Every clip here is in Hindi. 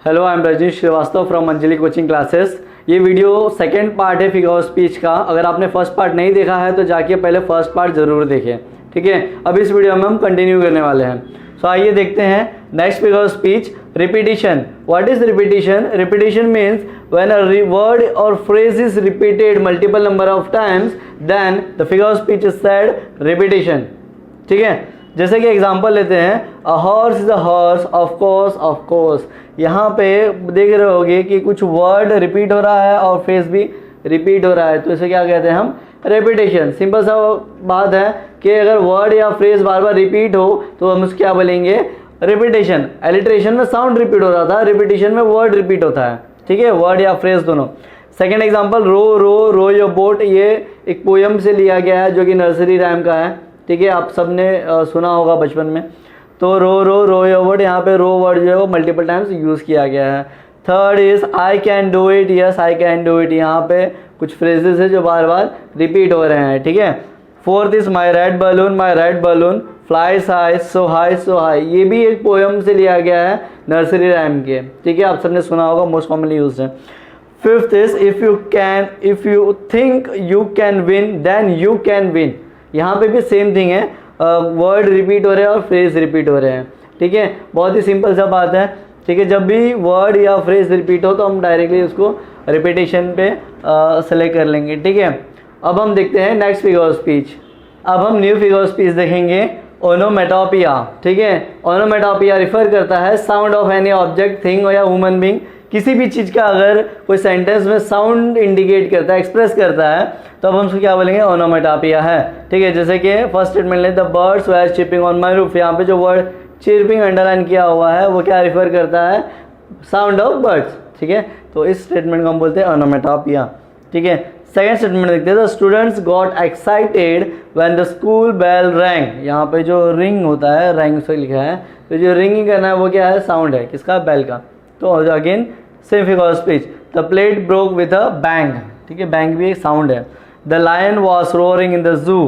Hello, I am Rajneesh Srivastava from Anjali coaching classes. ये वीडियो सेकंड पार्ट है फिगर ऑफ स्पीच का। अगर आपने फर्स्ट पार्ट नहीं देखा है तो जाके पहले फर्स्ट पार्ट जरूर देखें, ठीक है। अब इस वीडियो में हम कंटिन्यू करने वाले हैं। सो आइए देखते हैं next figure of speech, repetition. What is repetition? Repetition means when a word or phrase is repeated multiple number of times then the figure of speech is said repetition, ठीक है। जैसे कि एग्जांपल लेते हैं, a horse is a horse, of course of course. यहाँ पे देख रहे होगे कि कुछ वर्ड रिपीट हो रहा है और फ्रेज भी रिपीट हो रहा है, तो इसे क्या कहते हैं हम? रेपिटेशन। सिंपल सा बात है कि अगर वर्ड या फ्रेज बार बार रिपीट हो तो हम उसको क्या बोलेंगे? रेपिटेशन। एलिट्रेशन में साउंड रिपीट हो रहा था, रिपीटिशन में वर्ड रिपीट होता है, ठीक है, वर्ड या फ्रेज दोनों। Second example, row row row your boat. ये एक पोयम से लिया गया है जो कि नर्सरी राइम का है, ठीक है। आप सबने सुना होगा बचपन में। तो रो रो रो योर बोट, यहाँ पे रो वर्ड जो है वो मल्टीपल टाइम्स यूज़ किया गया है। Third is I can do it, yes I can do it. यहाँ पे कुछ फ्रेजेस है जो बार बार रिपीट हो रहे हैं, ठीक है। Fourth is my red balloon flies high so high so high. ये भी एक पोयम से लिया गया है नर्सरी राइम के, ठीक है। आप सबने सुना होगा, मोस्ट कॉमनली यूज है। Fifth is if you think you can win then you can win. यहाँ पे भी सेम थिंग है, वर्ड रिपीट हो रहे हैं और फ्रेज रिपीट हो रहे हैं, ठीक है। बहुत ही सिंपल सा बात है, ठीक है। जब भी वर्ड या फ्रेज रिपीट हो तो हम डायरेक्टली उसको रिपीटेशन पे सेलेक्ट कर लेंगे, ठीक है। अब हम देखते हैं नेक्स्ट फिगर ऑफ स्पीच। अब हम न्यू फिगर ऑफ स्पीच देखेंगे, ओनोमेटोपिया, ठीक है। ओनोमेटोपिया रिफर करता है sound of any object, thing या ह्यूमन बीइंग। किसी भी चीज़ का अगर कोई सेंटेंस में साउंड इंडिकेट करता है, एक्सप्रेस करता है, तो अब हम उसको क्या बोलेंगे? ओनोमेटोपिया है, ठीक है। जैसे कि फर्स्ट स्टेटमेंट लें, the birds were chipping on my roof. यहाँ पे जो वर्ड चिरपिंग अंडरलाइन किया हुआ है वो क्या रिफर करता है? साउंड ऑफ बर्ड्स, ठीक है। तो इस स्टेटमेंट को हम बोलते हैं ओनोमेटोपिया, ठीक है। सेकेंड स्टेटमेंट देखते हैं, the students got excited when the school bell rang. यहाँ पे जो रिंग होता है, रैंग से लिखा है, तो जो रिंगिंग करना है वो क्या है? साउंड है, किसका? बेल का। तो again same figure of speech, the plate broke with a bang, ठीक है। बैंग भी एक साउंड है। The lion was roaring in the zoo,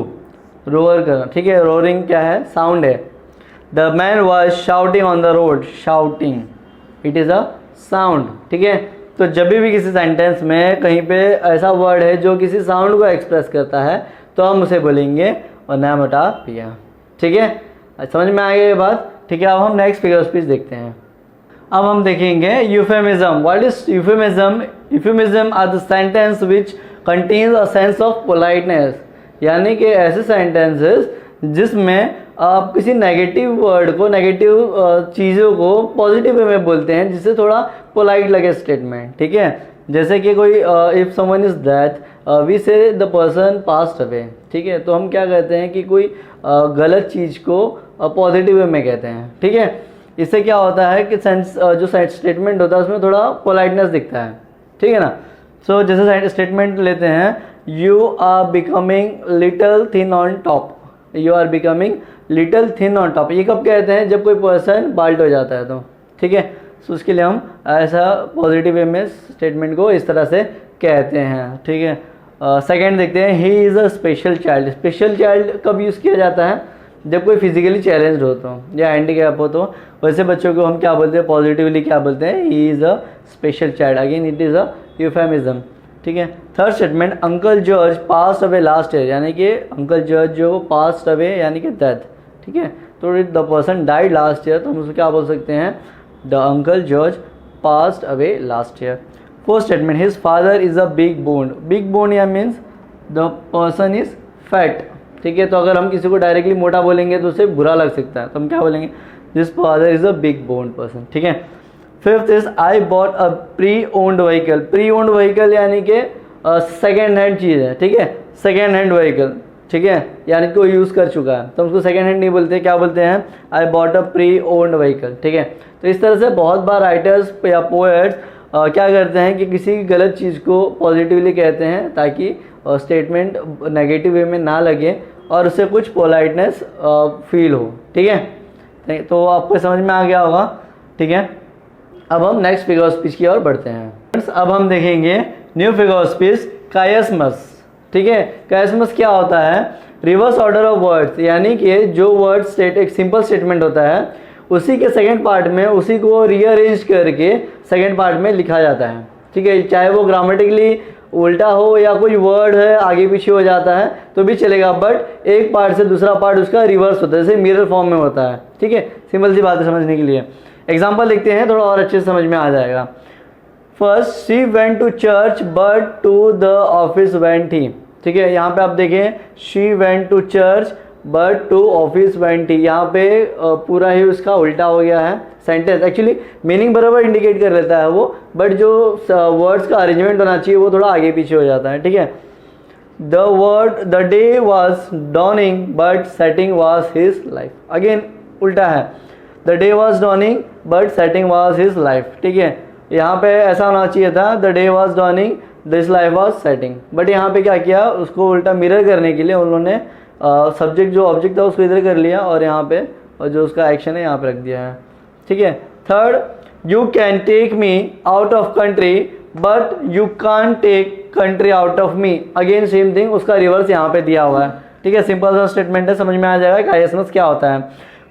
roar करना, ठीक है। रोअरिंग क्या है? साउंड है। The man was shouting on the road, shouting, it is a sound, ठीक है। तो जब भी किसी सेंटेंस में कहीं पे ऐसा वर्ड है जो किसी साउंड को एक्सप्रेस करता है तो हम उसे बोलेंगे ओनोमेटोपिया, ठीक है। समझ में आ गई ये बात, ठीक है। अब हम नेक्स्ट फिगर ऑफ स्पीच देखते हैं। अब हम देखेंगे euphemism. What is euphemism? Euphemism are the sentence which contains a sense of politeness. यानी कि ऐसे सेंटेंसेस जिसमें आप किसी नेगेटिव वर्ड को, नेगेटिव चीज़ों को पॉजिटिव वे में बोलते हैं जिससे थोड़ा पोलाइट लगे स्टेटमेंट, ठीक है। जैसे कि कोई if someone is death we say the person passed away, ठीक है। तो हम क्या कहते हैं कि कोई गलत चीज़ को पॉजिटिव वे में कहते हैं, ठीक है। इससे क्या होता है कि सेंस जो स्टेटमेंट होता है उसमें थोड़ा पोलाइटनेस दिखता है, ठीक है ना। सो जैसे स्टेटमेंट लेते हैं, you are becoming little thin on top, you are becoming little thin on top. ये कब कहते हैं? जब कोई पर्सन बाल्ट हो जाता है तो, ठीक है। सो उसके लिए हम ऐसा पॉजिटिव वे में स्टेटमेंट को इस तरह से कहते हैं, ठीक है। सेकेंड देखते हैं, he is a special child. Special child कब यूज़ किया जाता है? जब कोई फिजिकली चैलेंज्ड हो तो या हैंडीकैप हो तो वैसे बच्चों को हम क्या बोलते हैं? पॉजिटिवली क्या बोलते हैं? He is a special child. Again it is a euphemism, ठीक है। Third statement, uncle George passed away last year. यानी कि अंकल जॉर्ज जो पास्ट अवे यानी कि डेथ, ठीक है। तो the person died last year, तो हम उसको क्या बोल सकते हैं? The uncle George passed away last year. Fourth statement, his father is a big bone. Big bone या means the person is fat, ठीक है। तो अगर हम किसी को डायरेक्टली मोटा बोलेंगे तो उसे बुरा लग सकता है, तो हम क्या बोलेंगे? This father is a big bone person, ठीक है। Fifth is I bought a pre owned vehicle. Pre owned vehicle यानी कि सेकेंड हैंड चीज़ है, ठीक है। सेकेंड हैंड व्हीकल, ठीक है, यानी कि वो यूज़ कर चुका है, तो उसको सेकेंड हैंड नहीं बोलते, क्या बोलते हैं? I bought a pre owned vehicle, ठीक है। तो इस तरह से बहुत बार राइटर्स या पोएट्स क्या करते हैं कि किसी गलत चीज़ को पॉजिटिवली कहते हैं ताकि स्टेटमेंट नेगेटिव वे में ना लगे और उससे कुछ पोलाइटनेस फील हो, ठीक है। तो आपको समझ में आ गया होगा, ठीक है। अब हम नेक्स्ट फिगर ऑफ स्पीच की ओर बढ़ते हैं। अब हम देखेंगे न्यू फिगर ऑफ स्पीच, कायस्मस, ठीक है। कायस्मस क्या होता है? रिवर्स ऑर्डर ऑफ वर्ड्स, यानी कि जो वर्ड एक सिंपल स्टेटमेंट होता है उसी के सेकंड पार्ट में उसी को रीअरेंज करके सेकेंड पार्ट में लिखा जाता है, ठीक है। चाहे वो ग्रामेटिकली उल्टा हो या कोई वर्ड है आगे पीछे हो जाता है तो भी चलेगा, बट एक पार्ट से दूसरा पार्ट उसका रिवर्स होता है, जैसे मिरर फॉर्म में होता है, ठीक है। सिंपल सी बात है समझने के लिए। एग्जाम्पल देखते हैं, थोड़ा और अच्छे से समझ में आ जाएगा। First, she went to church but to the office went he, ठीक है। यहाँ पे आप देखें, she went to church but to office went he, यहाँ पे पूरा ही उसका उल्टा हो गया है सेंटेंस। एक्चुअली मीनिंग बराबर इंडिकेट कर लेता है वो, बट जो वर्ड्स का अरेंजमेंट होना चाहिए वो थोड़ा आगे पीछे हो जाता है, ठीक है। The day was dawning but setting was his life, again उल्टा है। The day was dawning but setting was his life, ठीक है। यहाँ पे ऐसा होना चाहिए था, the day was dawning this life was setting, but यहाँ पे क्या किया, उसको उल्टा मिरर करने के लिए उन्होंने सब्जेक्ट जो ऑब्जेक्ट था उसको इधर कर लिया और यहाँ पे और जो उसका एक्शन है यहाँ पे रख दिया है, ठीक है। Third, you can take me out of country but you can take country out of me, again same thing, उसका रिवर्स यहाँ पे दिया हुआ है, ठीक है। सिंपल सा स्टेटमेंट है, समझ में आ जाएगा कायसनेस क्या होता है।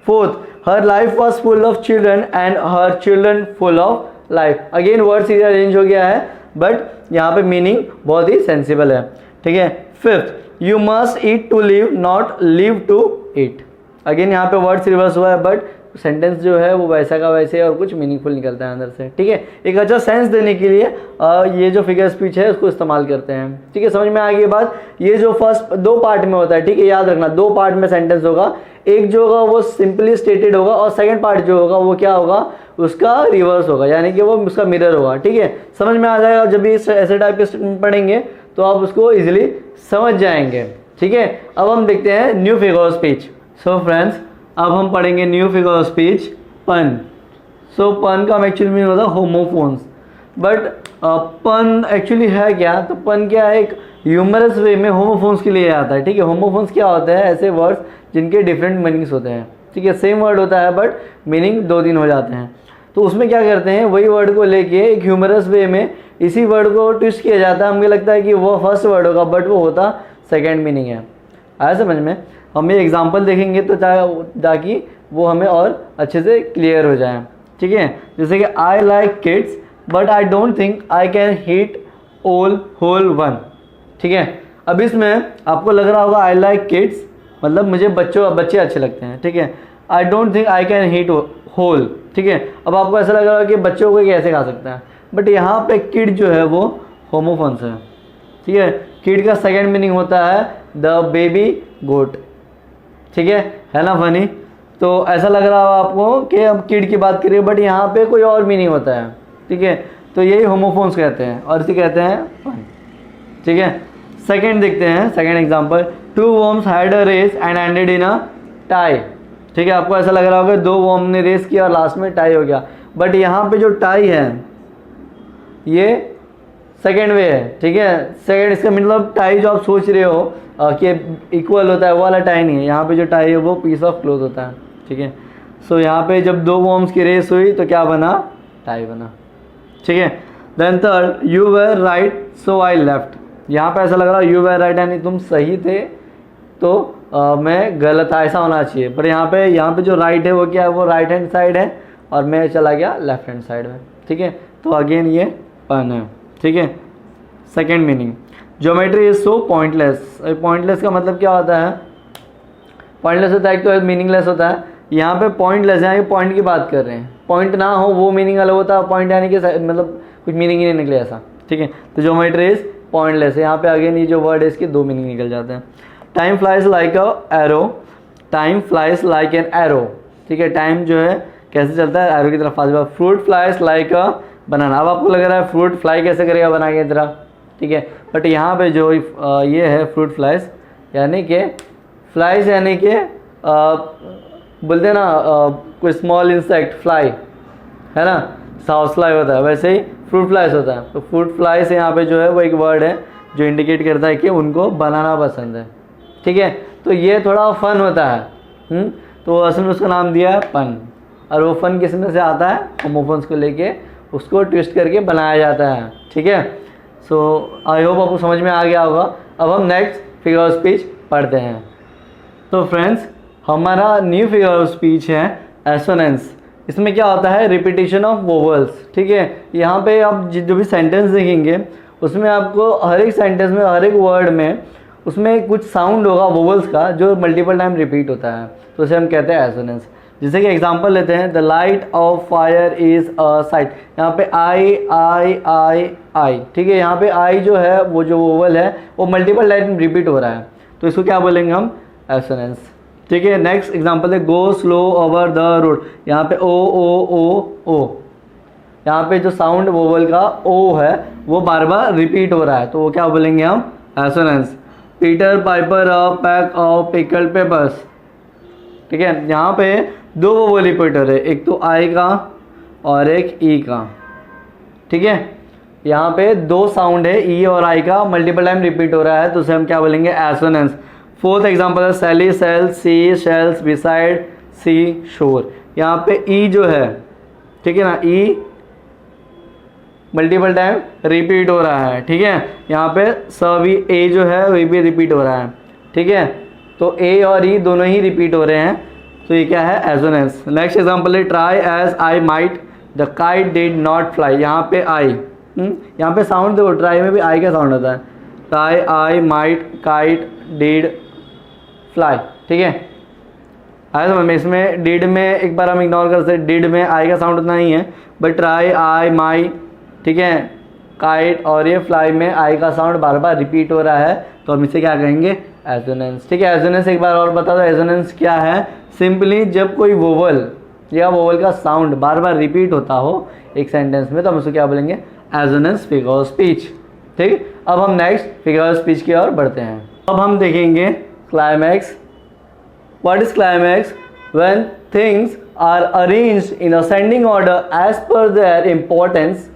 Fourth, her life was full of children and her children full of life, again word सीधा अरेंज हो गया है बट यहाँ पे मीनिंग बहुत ही सेंसिबल है, ठीक है। Fifth, you must eat to live not live to eat, again यहाँ पे वर्ड्स रिवर्स हुआ है बट सेंटेंस जो है वो वैसा का वैसे और कुछ मीनिंगफुल निकलता है अंदर से, ठीक है। एक अच्छा सेंस देने के लिए ये जो फिगर स्पीच है उसको इस्तेमाल करते हैं, ठीक है। समझ में आ गई बात। ये जो फर्स्ट दो पार्ट में होता है, ठीक है, याद रखना, दो पार्ट में सेंटेंस होगा, एक जो होगा वो सिंपली स्टेटेड होगा और सेकंड पार्ट जो होगा वो क्या होगा, उसका रिवर्स होगा, यानी कि वो उसका मिरर होगा, ठीक है। समझ में आ जाएगा, जब भी ऐसे टाइप के स्टेटमेंट पढ़ेंगे तो आप उसको इजीली समझ जाएंगे, ठीक है। अब हम देखते हैं new figure of speech. So friends, अब हम पढ़ेंगे न्यू फिगर ऑफ स्पीच, पन। सो पन का एक्चुअली मीनिंग होता है होमोफोन्स, बट पन एक्चुअली है क्या, तो पन क्या है, एक ह्यूमरस वे में होमोफोन्स के लिए आता है, ठीक है। होमोफोन्स क्या होता है, ऐसे वर्ड्स जिनके डिफरेंट मीनिंग्स होते हैं, ठीक है। सेम वर्ड होता है बट मीनिंग दो तीन हो जाते हैं, तो उसमें क्या करते हैं, वही वर्ड को लेके एक ह्यूमरस वे में इसी वर्ड को ट्विस्ट किया जाता है। हमें लगता है कि वो फर्स्ट वर्ड होगा बट वो होता सेकेंड मीनिंग है। आया समझ में। हम ये एग्जाम्पल देखेंगे तो ताकि वो हमें और अच्छे से क्लियर हो जाए, ठीक है। जैसे कि I like kids but I don't think I can eat all whole one, ठीक है। अब इसमें आपको लग रहा होगा आई लाइक किड्स मतलब मुझे बच्चे अच्छे लगते हैं, ठीक है। I don't think I can eat whole, ठीक है। अब आपको ऐसा लग रहा है कि बच्चों को कैसे खा सकता है, बट यहाँ पे किड जो है वो होमोफोन्स है, ठीक है। किड का सेकेंड मीनिंग होता है द बेबी गोट, ठीक है ना, फनी। तो ऐसा लग रहा हो आपको कि हम किड की बात करिए बट यहाँ पे कोई और मीनिंग होता है, ठीक है। तो यही होमोफोन्स कहते हैं और इसे कहते हैं फन, ठीक है। सेकेंड देखते हैं, second example, two worms had a race and ended in a tie, ठीक है। आपको ऐसा लग रहा होगा दो वॉर्म ने रेस किया और लास्ट में टाई हो गया, बट यहाँ पे जो टाई है ये सेकेंड वे है, ठीक है। सेकेंड, इसका मतलब टाई जो आप सोच रहे हो कि इक्वल होता है वो वाला टाई नहीं है, यहाँ पे जो टाई है वो पीस ऑफ क्लोथ होता है, ठीक है। सो यहाँ पे जब दो वॉर्म्स की रेस हुई तो क्या बना, टाई बना, ठीक है। Then third, you were right so I left, यहाँ पे ऐसा लग रहा है यू वेर राइट यानी तुम सही थे तो मैं गलत था, ऐसा होना चाहिए, पर यहाँ पे जो राइट है वो क्या है, वो राइट हैंड साइड है और मैं चला गया लेफ्ट हैंड साइड में, ठीक है। तो अगेन ये पन है, ठीक है। Second meaning, geometry is so pointless. Pointless का मतलब क्या होता है, पॉइंटलेस होता है एक तो मीनिंगलेस होता है, यहाँ पे पॉइंटलेस है, पॉइंट की बात कर रहे हैं, पॉइंट ना हो वो मीनिंग अलग होता है, पॉइंट यानी कि मतलब कुछ मीनिंग ही नहीं निकले ऐसा, ठीक है। तो ज्योमेट्री इज पॉइंटलेस है, यहाँ पे अगेन ये जो वर्ड है इसके दो मीनिंग निकल जाते हैं। Time flies like a arrow, time flies like an arrow, ठीक है। टाइम जो है कैसे चलता है, एरो की तरफ fast. Fruit flies like a banana, अब आपको लग रहा है फ्रूट फ्लाई कैसे करेगा बना के तरह, ठीक है। बट यहाँ पे जो ये है फ्रूट फ्लाइज यानी कि फ्लाइज यानी कि बोलते हैं ना कोई स्मॉल इंसेक्ट फ्लाई है ना, हाउस फ्लाई होता है, वैसे ही फ्रूट फ्लाइज होता है। तो फ्रूट फ्लाई से यहाँ पे जो है वो एक वर्ड है जो इंडिकेट करता है कि उनको बनाना पसंद है, ठीक है। तो ये थोड़ा फन होता है, तो असल में उसका नाम दिया है पन, और वो फन किस में से आता है, होमोफोन्स को लेके उसको ट्विस्ट करके बनाया जाता है, ठीक है। सो आई होप आपको समझ में आ गया होगा। अब हम नेक्स्ट फिगर ऑफ स्पीच पढ़ते हैं। तो फ्रेंड्स, हमारा न्यू फिगर ऑफ स्पीच है एसोनेंस। इसमें क्या होता है, रिपीटिशन ऑफ वोवल्स। ठीक है, यहाँ पे आप जो भी सेंटेंस देखेंगे उसमें आपको हर एक सेंटेंस में, हर एक वर्ड में उसमें कुछ साउंड होगा वोवल्स का जो मल्टीपल टाइम रिपीट होता है, तो उसे हम कहते हैं एसोनेंस। जैसे कि एग्जांपल लेते हैं, the light of fire is a site. यहाँ पे आई आई आई आई, ठीक है, यहाँ पे आई जो है वो जो वोवल है वो मल्टीपल टाइम रिपीट हो रहा है, तो इसको क्या बोलेंगे हम, एसोनेंस। ठीक है, नेक्स्ट एग्जांपल है, go slow over the road. यहाँ पे ओ ओ ओ ओ, यहाँ पे जो साउंड वोवल का ओ है वो बार बार रिपीट हो रहा है, तो वो क्या बोलेंगे हम, assonance. Peter Piper a pack of pickled papers. ठीक है, यहाँ पे दो वोवल रिपीटर है, एक तो आई का और एक ई का। ठीक है, यहाँ पे दो साउंड है ई और आई का, मल्टीपल टाइम रिपीट हो रहा है, तो उसे हम क्या बोलेंगे, एसोनेंस। फोर्थ एग्जांपल है, सैली सेल्स सी शेल्स बिसाइड सी शोर। यहाँ पे ई जो है, ठीक है ना, ई मल्टीपल टाइम रिपीट हो रहा है। ठीक है, यहाँ पे सभी ए जो है वही भी रिपीट हो रहा है। ठीक है, तो ए और ई दोनों ही रिपीट हो रहे हैं, तो ये क्या है, एसोनेंस। नेक्स्ट एग्जांपल है, try as I might the kite did not fly. यहाँ पे आई, यहाँ पे साउंड देखो, ट्राई में भी आई का साउंड होता है, try I might kite did fly. ठीक है, आया समझ में, इसमें डिड में एक बार हम इग्नोर कर सकते, डिड में आई का साउंड उतना ही है, बट ट्राई आई माई, ठीक है, काइट और ये फ्लाई में आई का साउंड बार बार रिपीट हो रहा है, तो हम इसे क्या कहेंगे, एसोनेंस। ठीक है, एसोनेंस एक बार और बता दो, एसोनेंस क्या है, सिंपली जब कोई वोवल या वोवल का साउंड बार बार रिपीट होता हो एक सेंटेंस में, तो हम उसको क्या बोलेंगे, एसोनेंस फिगर ऑफ स्पीच। ठीक, अब हम नेक्स्ट फिगर ऑफ स्पीच की ओर बढ़ते हैं। अब हम देखेंगे climax. What is climax? When things are arranged in ascending order as per their importance,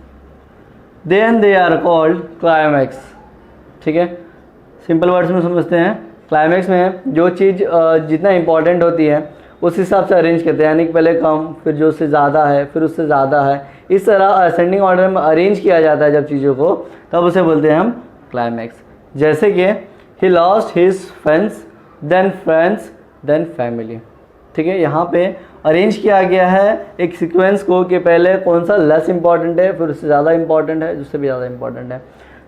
then they are called climax. ठीक है, सिंपल वर्ड्स में समझते हैं, क्लाइमैक्स में जो चीज़ जितना इंपॉर्टेंट होती है उस हिसाब से अरेंज करते हैं, यानी कि पहले कम, फिर जो उससे ज़्यादा है, फिर उससे ज़्यादा है, इस तरह असेंडिंग ऑर्डर में अरेंज किया जाता है जब चीज़ों को, तब उसे बोलते हैं हम क्लाइमैक्स। जैसे कि he lost his friends then family. ठीक है, यहाँ पे अरेंज किया गया है एक सीक्वेंस को कि पहले कौन सा लेस इंपॉर्टेंट है, फिर उससे ज़्यादा इंपॉर्टेंट है, जिससे भी ज़्यादा इंपॉर्टेंट है।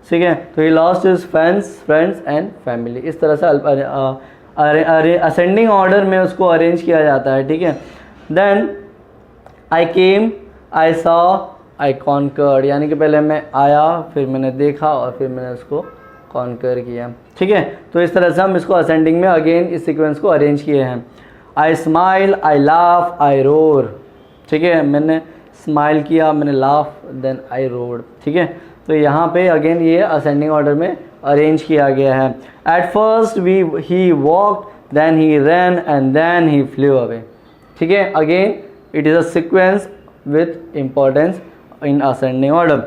ठीक है, तो ही lost his friends and family, इस तरह से असेंडिंग ऑर्डर में उसको अरेंज किया जाता है। ठीक है, then I came, I saw, I conquered, यानी कि पहले मैं आया, फिर मैंने देखा और फिर मैंने उसको कॉन्कर किया। ठीक है, तो इस तरह से हम इसको असेंडिंग में अगेन इस सीक्वेंस को अरेंज किए हैं। आई स्माइल, आई लाफ, आई रोर। ठीक है, मैंने स्माइल किया, मैंने लाफ, देन आई रोर। ठीक है, तो यहाँ पे अगेन ये असेंडिंग ऑर्डर में अरेंज किया गया है। At first he walked, then he ran and then he flew away. ठीक है, again it is a sequence with importance in ascending order.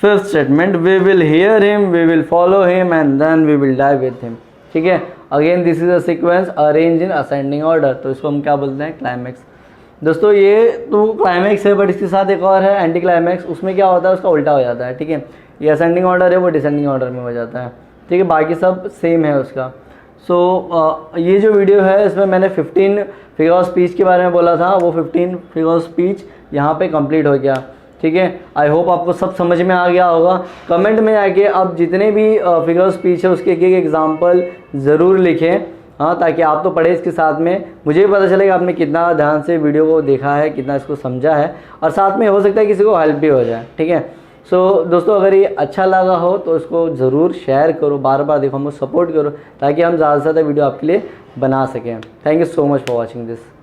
Fifth statement, we will hear him, we will follow him and then we will die with him. ठीक है, again this is a sequence arrange in ascending order, तो इसको हम क्या बोलते हैं, क्लाइमैक्स। दोस्तों ये तो क्लाइमैक्स है, बट इसके साथ एक और है एंटी क्लाइमैक्स, उसमें क्या होता है, उसका उल्टा हो जाता है। ठीक है, ये असेंडिंग ऑर्डर है, वो डिसेंडिंग ऑर्डर में हो जाता है। ठीक है, बाकी सब सेम है उसका। सो ये जो वीडियो है इसमें मैंने 15 फिगर ऑफ स्पीच के बारे में बोला था, वो 15 फिगर ऑफ स्पीच यहाँ पे कंप्लीट हो गया। ठीक है, आई होप आपको सब समझ में आ गया होगा। कमेंट में जाके आप जितने भी फिगर ऑफ स्पीच है उसके एक एक एग्जाम्पल ज़रूर लिखें, हाँ, ताकि आप तो पढ़े इसके साथ में, मुझे भी पता चलेगा आपने कितना ध्यान से वीडियो को देखा है, कितना इसको समझा है, और साथ में हो सकता है किसी को हेल्प भी हो जाए। ठीक है, सो दोस्तों अगर ये अच्छा लगा हो तो इसको ज़रूर शेयर करो, बार बार देखो, हमको सपोर्ट करो, ताकि हम ज़्यादा से ज़्यादा वीडियो आपके लिए बना सकें। Thank you so much for watching this.